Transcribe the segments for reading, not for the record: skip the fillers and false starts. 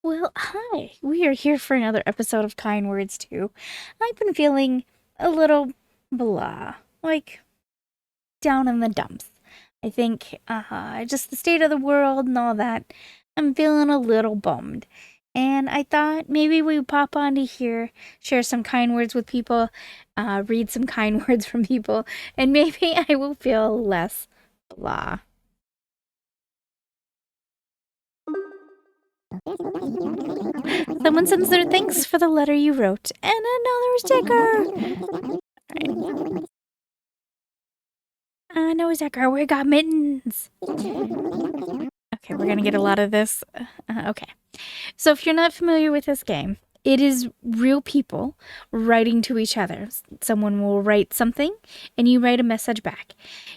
Well, hi. We are here for another episode of Kind Words too. I've been feeling a little blah, like down in the dumps. I think just the state of the world and all that. I'm feeling a little bummed. And I thought maybe we would pop onto here, share some kind words with people, read some kind words from people, and maybe I will feel less blah. Someone sends their thanks for the letter you wrote, and another sticker. Right. No, Zucker, we got mittens. Okay, we're gonna get a lot of this. Okay. So if you're not familiar with this game, it is real people writing to each other. Someone will write something and you write a message back.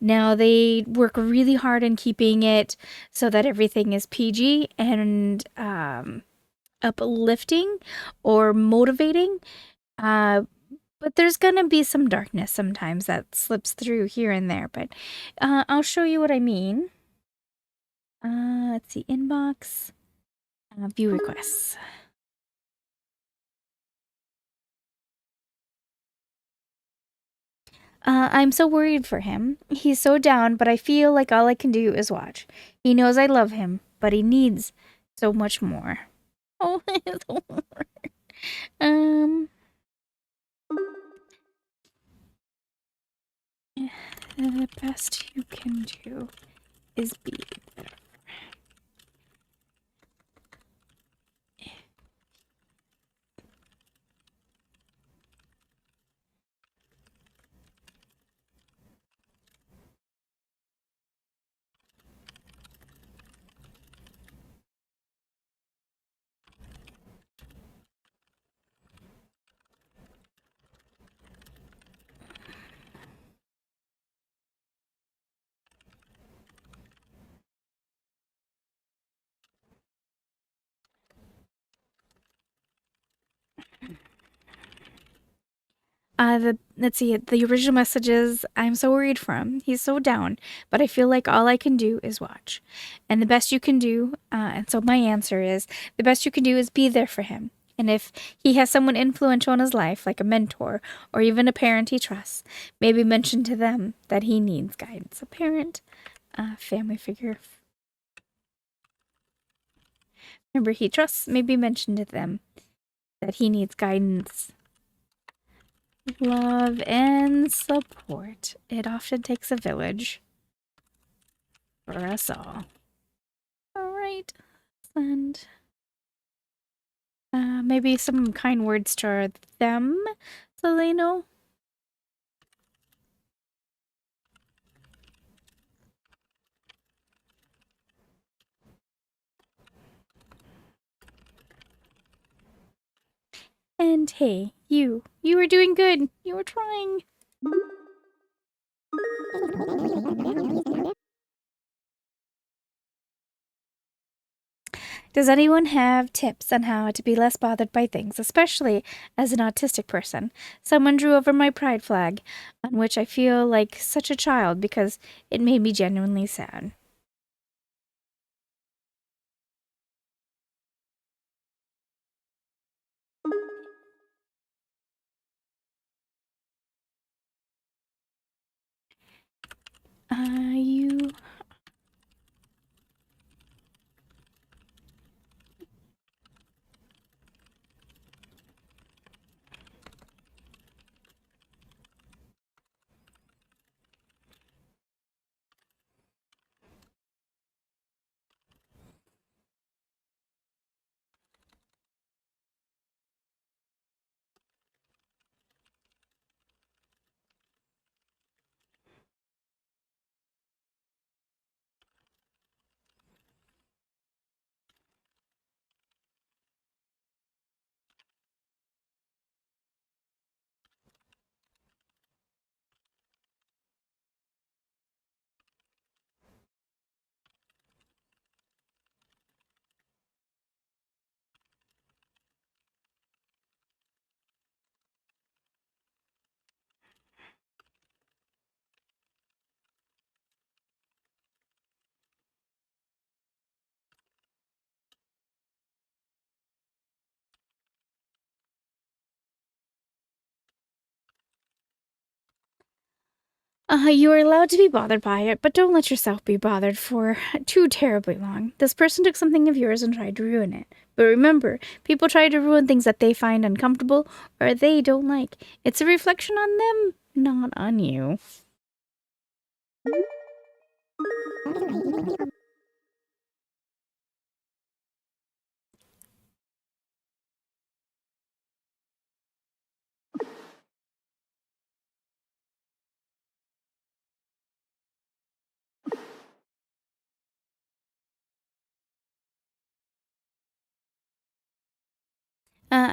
Now, they work really hard in keeping it so that everything is PG and uplifting or motivating. But there's gonna be some darkness sometimes that slips through here and there. But I'll show you what I mean. Let's see, inbox, view requests. I'm so worried for him. He's so down, but I feel like all I can do is watch. He knows I love him, but he needs so much more. Oh, um, the best you can do is be there. Let's see, the original message is, I'm so worried for him. He's so down, but I feel like all I can do is watch. And the best you can do, and so my answer is, the best you can do is be there for him. And if he has someone influential in his life, like a mentor or even a parent he trusts, maybe mention to them that he needs guidance. A parent, family figure. Remember, he trusts, maybe mention to them that he needs guidance, love, and support. It often takes a village for us all. All right, and maybe some kind words to them so they know. And hey, you were doing good. You were trying. Does anyone have tips on how to be less bothered by things, especially as an autistic person? Someone drew over my pride flag, on which I feel like such a child because it made me genuinely sad. You You are allowed to be bothered by it, but don't let yourself be bothered for too terribly long. This person took something of yours and tried to ruin it. But remember, people try to ruin things that they find uncomfortable or they don't like. It's a reflection on them, not on you.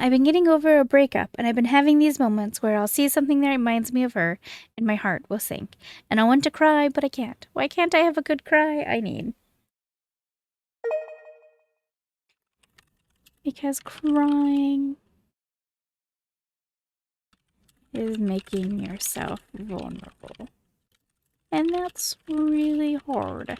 I've been getting over a breakup, and I've been having these moments where I'll see something that reminds me of her, and my heart will sink. And I want to cry, but I can't. Why can't I have a good cry I need? Because crying is making yourself vulnerable. And that's really hard.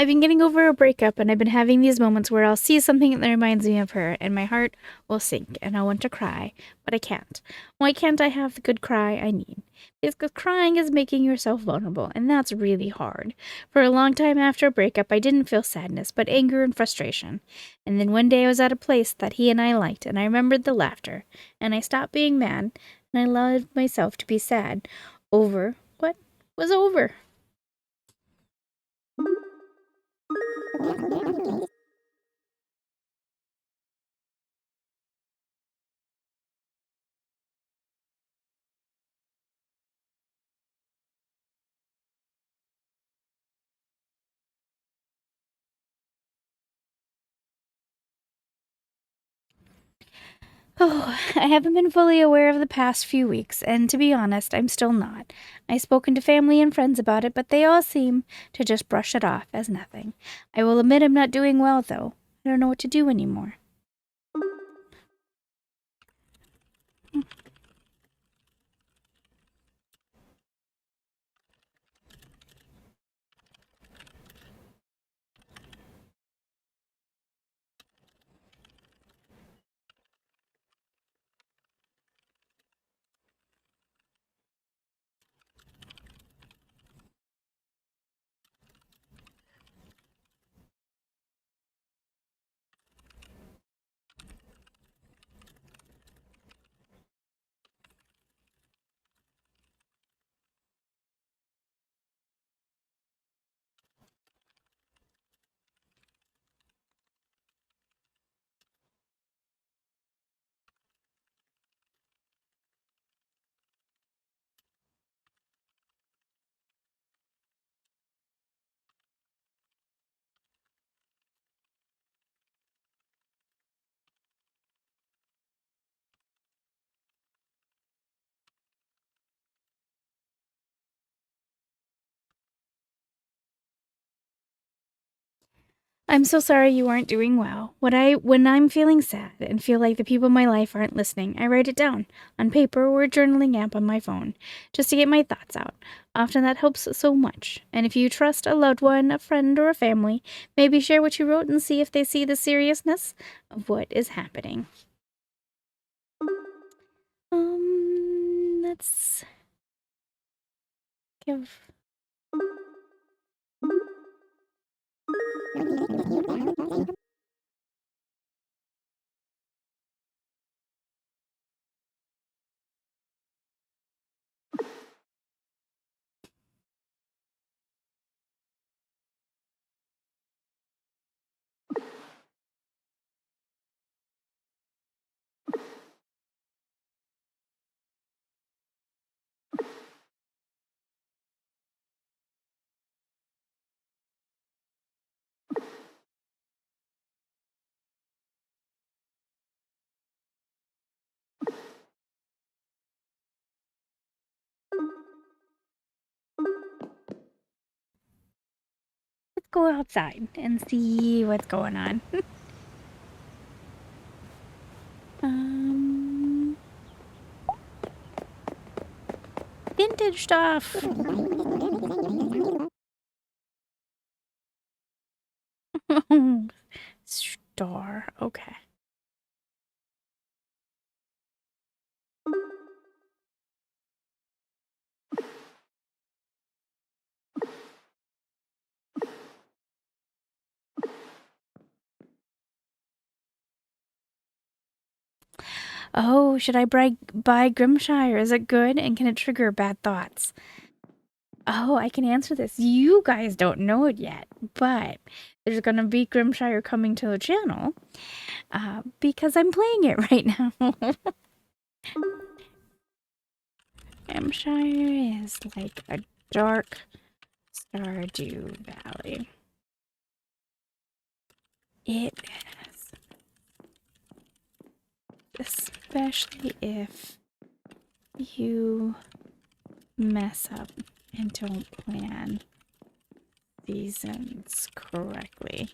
I've been getting over a breakup, and I've been having these moments where I'll see something that reminds me of her, and my heart will sink, and I want to cry, but I can't. Why can't I have the good cry I need? Because crying is making yourself vulnerable, and that's really hard. For a long time after a breakup, I didn't feel sadness, but anger and frustration. And then one day I was at a place that he and I liked, and I remembered the laughter, and I stopped being mad, and I allowed myself to be sad over what was over. Oh, I haven't been fully aware of the past few weeks, and to be honest, I'm still not. I've spoken to family and friends about it, but they all seem to just brush it off as nothing. I will admit I'm not doing well, though. I don't know what to do anymore. I'm so sorry you aren't doing well. When I'm feeling sad and feel like the people in my life aren't listening, I write it down on paper or a journaling app on my phone just to get my thoughts out. Often that helps so much. And if you trust a loved one, a friend, or a family, maybe share what you wrote and see if they see the seriousness of what is happening. Let's give. Let's go outside and see what's going on. Vintage stuff. Star. Okay. Oh, should I buy Grimshire? Is it good? And can it trigger bad thoughts? Oh, I can answer this. You guys don't know it yet, but there's going to be Grimshire coming to the channel because I'm playing it right now. Grimshire is like a dark Stardew Valley. It is. Especially if you mess up and don't plan seasons correctly.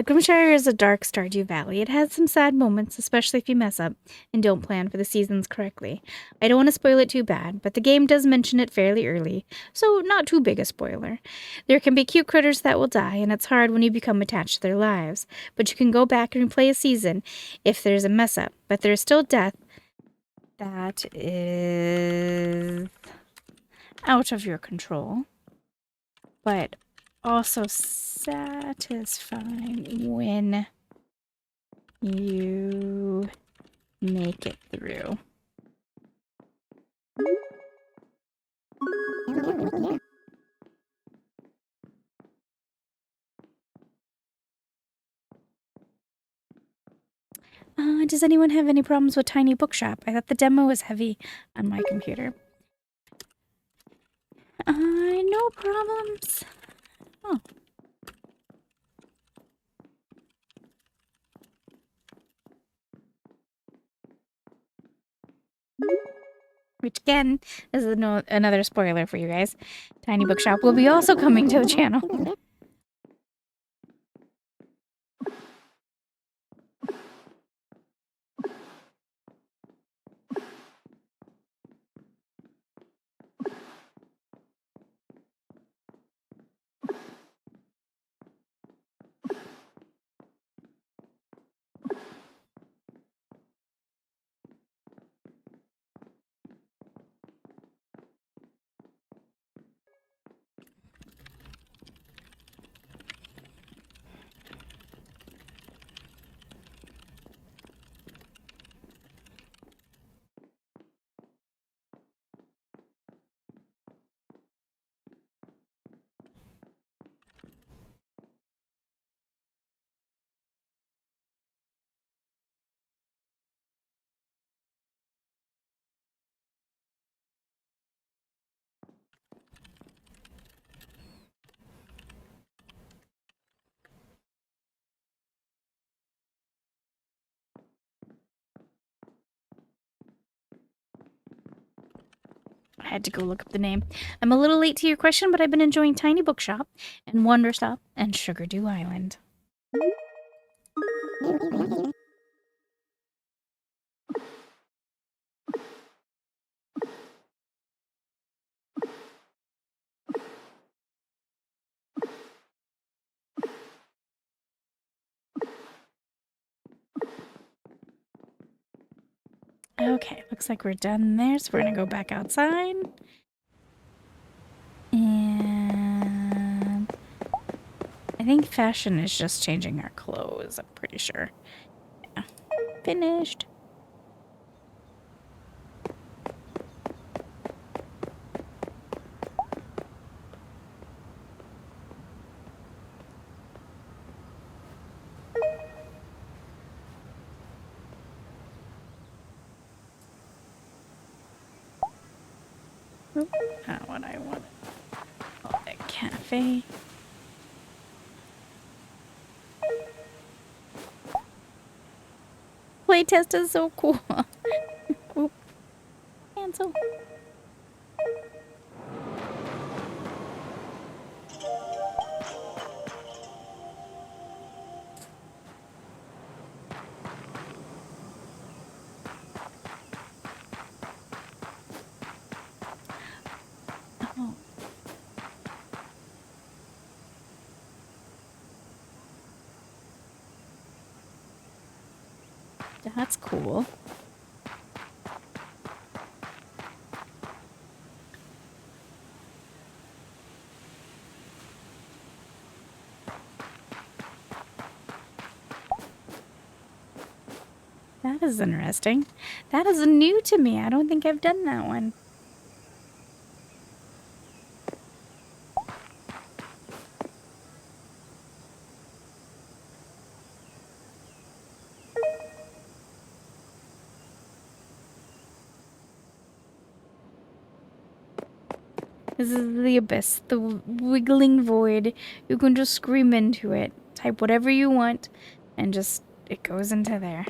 Grimshire is a dark Stardew Valley. It has some sad moments, especially if you mess up and don't plan for the seasons correctly. I don't want to spoil it too bad, but the game does mention it fairly early, so not too big a spoiler. There can be cute critters that will die, and it's hard when you become attached to their lives, but you can go back and replay a season if there's a mess up, but there's still death that is out of your control, but also satisfying when you make it through. Does anyone have any problems with Tiny Bookshop? I thought the demo was heavy on my computer. No problems. Oh. Which again is another spoiler for you guys. Tiny Bookshop will be also coming to the channel. I had to go look up the name. I'm a little late to your question, but I've been enjoying Tiny Bookshop and Wonder Stop and Sugar Dew Island. Okay, looks like we're done there, so we're gonna go back outside. And I think fashion is just changing our clothes, I'm pretty sure. Yeah, finished. Oh, not what I wanted. Oh, a cafe. Playtest is so cool. Oop. Cancel. Oh. That's cool. That is interesting. That is new to me. I don't think I've done that one. This is the abyss, the wiggling void. You can just scream into it, type whatever you want, and just, it goes into there.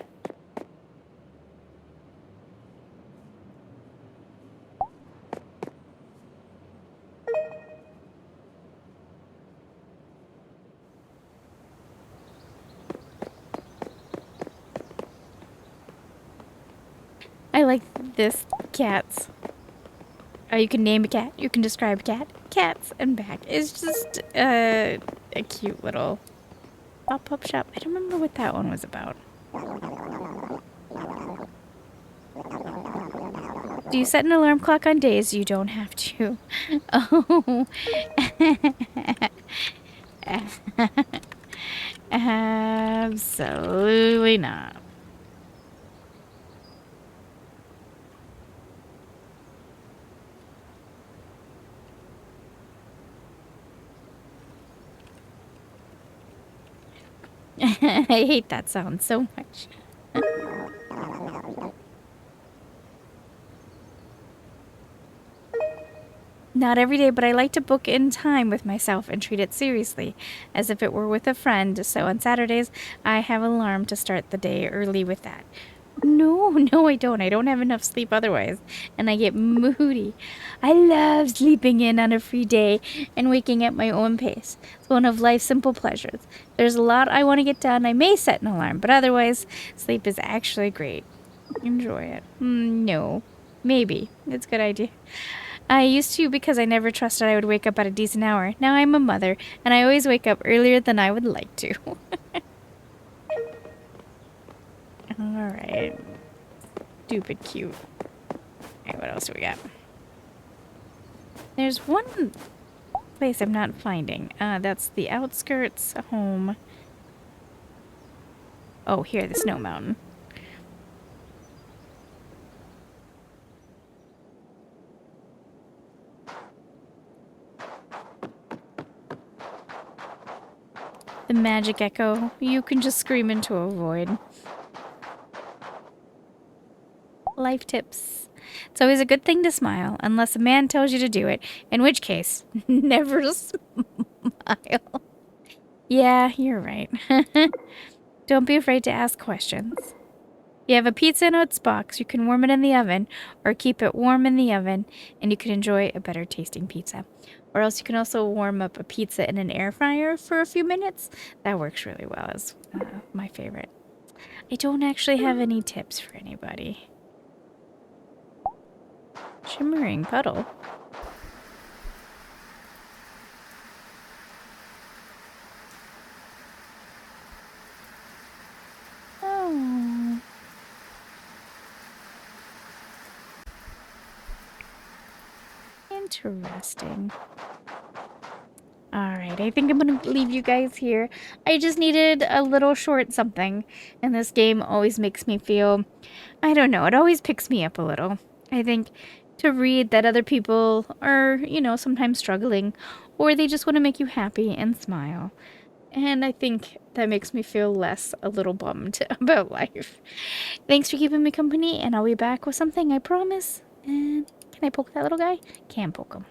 I like this, cats. You can name a cat, you can describe a cat. Cats and back. It's just a cute little pop-up shop. I don't remember what that one was about. Do you set an alarm clock on days you don't have to? Oh. Absolutely not. I hate that sound so much. Not every day, but I like to book in time with myself and treat it seriously, as if it were with a friend. So on Saturdays, I have an alarm to start the day early with that. No, I don't. I don't have enough sleep otherwise, and I get moody. I love sleeping in on a free day and waking at my own pace. It's one of life's simple pleasures. There's a lot I want to get done. I may set an alarm, but otherwise, sleep is actually great. Enjoy it. No. Maybe. It's a good idea. I used to because I never trusted I would wake up at a decent hour. Now I'm a mother, and I always wake up earlier than I would like to. Alright. Stupid cute. Alright, what else do we got? There's one place I'm not finding. That's the outskirts home. Oh, here, the snow mountain. The magic echo. You can just scream into a void. Life tips. It's always a good thing to smile, unless a man tells you to do it, in which case, never smile. Yeah, you're right. Don't be afraid to ask questions. You have a pizza in its box, you can warm it in the oven, or keep it warm in the oven, and you can enjoy a better tasting pizza. Or else you can also warm up a pizza in an air fryer for a few minutes. That works really well, is my favorite. I don't actually have any tips for anybody. Shimmering puddle. Oh. Interesting. Alright, I think I'm gonna leave you guys here. I just needed a little short something, and this game always makes me feel, I don't know, it always picks me up a little. I think to read that other people are, you know, sometimes struggling, or they just want to make you happy and smile. And I think that makes me feel less a little bummed about life. Thanks for keeping me company, and I'll be back with something, I promise. And can I poke that little guy? Can't poke him.